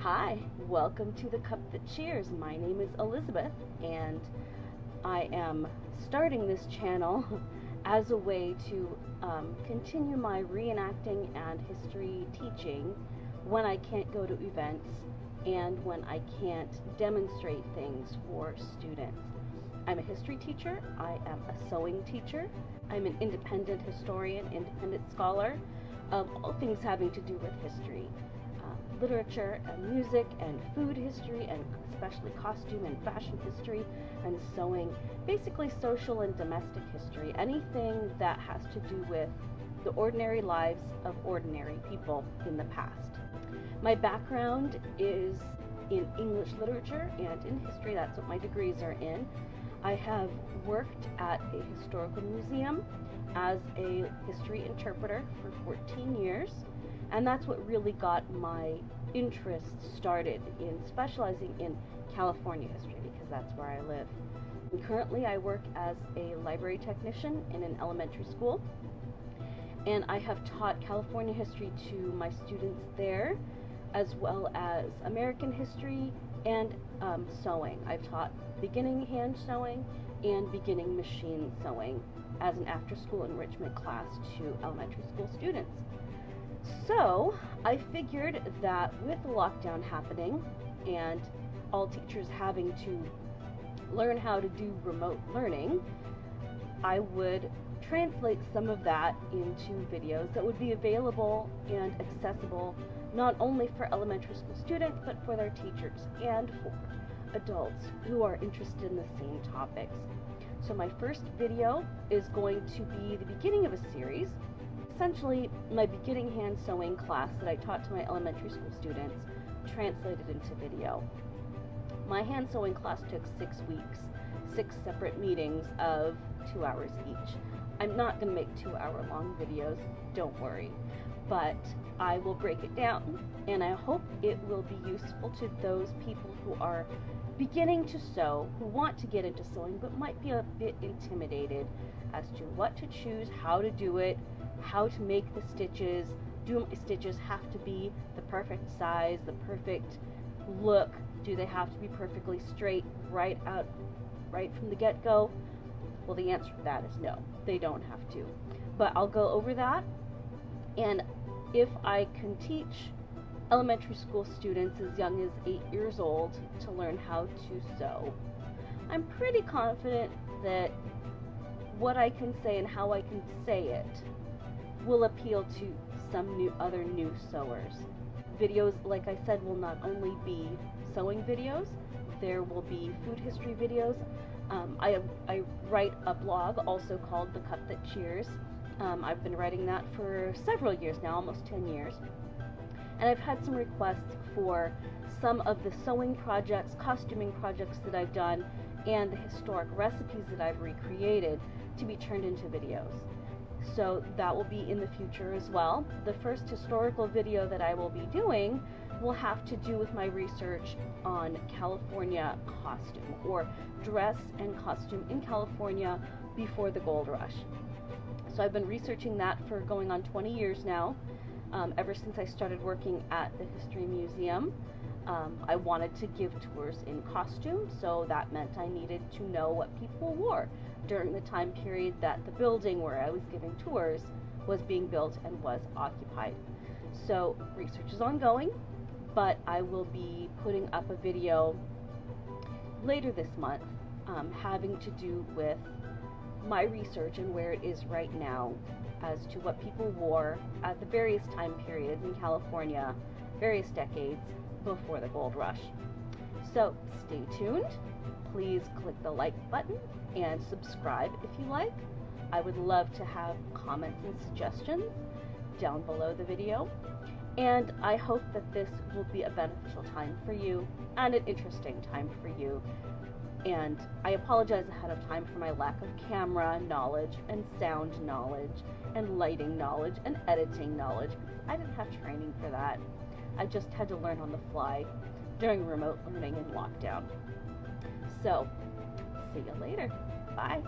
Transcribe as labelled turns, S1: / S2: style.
S1: Hi, welcome to the Cup That Cheers. My name is Elizabeth, and I am starting this channel as a way to continue my reenacting and history teaching when I can't go to events and when I can't demonstrate things for students. I'm a history teacher, I am a sewing teacher, I'm an independent historian, independent scholar of all things having to do with history. Literature and music and food history and especially costume and fashion history and sewing, basically social and domestic history, anything that has to do with the ordinary lives of ordinary people in the past. My background is in English literature and in history. That's what my degrees are in. I have worked at a historical museum as a history interpreter for 14 years. And that's what really got my interest started in specializing in California history, because that's where I live. And currently I work as a library technician in an elementary school, and I have taught California history to my students there, as well as American history and sewing. I've taught beginning hand sewing and beginning machine sewing as an after-school enrichment class to elementary school students. So I figured that with the lockdown happening and all teachers having to learn how to do remote learning, I would translate some of that into videos that would be available and accessible not only for elementary school students but for their teachers and for adults who are interested in the same topics. So my first video is going to be the beginning of a series. Essentially, my beginning hand sewing class that I taught to my elementary school students translated into video. My hand sewing class took 6 weeks, 6 separate meetings of 2 hours each. I'm not going to make 2-hour-long videos, don't worry, but I will break it down, and I hope it will be useful to those people who are beginning to sew, who want to get into sewing, but might be a bit intimidated as to what to choose, how to do it, how to make the stitches. Do my stitches have to be the perfect size, the perfect look? Do they have to be perfectly straight right from the get-go? Well, the answer to that is no, they don't have to. But I'll go over that, and if I can teach elementary school students as young as 8 years old to learn how to sew, I'm pretty confident that what I can say and how I can say it will appeal to some other new sewers. Videos, like I said, will not only be sewing videos, there will be food history videos. I write a blog also called The Cup That Cheers. I've been writing that for several years now, almost 10 years. And I've had some requests for some of the sewing projects, costuming projects that I've done, and the historic recipes that I've recreated to be turned into videos. So that will be in the future as well. The first historical video that I will be doing will have to do with my research on California costume, or dress and costume in California before the gold rush. So I've been researching that for going on 20 years now, ever since I started working at the History Museum. I wanted to give tours in costume, so that meant I needed to know what people wore during the time period that the building where I was giving tours was being built and was occupied. So research is ongoing, but I will be putting up a video later this month having to do with my research and where it is right now as to what people wore at the various time periods in California, various decades before the gold rush. So stay tuned. Please click the like button and subscribe if you like. I would love to have comments and suggestions down below the video. And I hope that this will be a beneficial time for you and an interesting time for you. And I apologize ahead of time for my lack of camera knowledge and sound knowledge and lighting knowledge and editing knowledge, because I didn't have training for that. I just had to learn on the fly during remote learning and lockdown. So, see you later. Bye.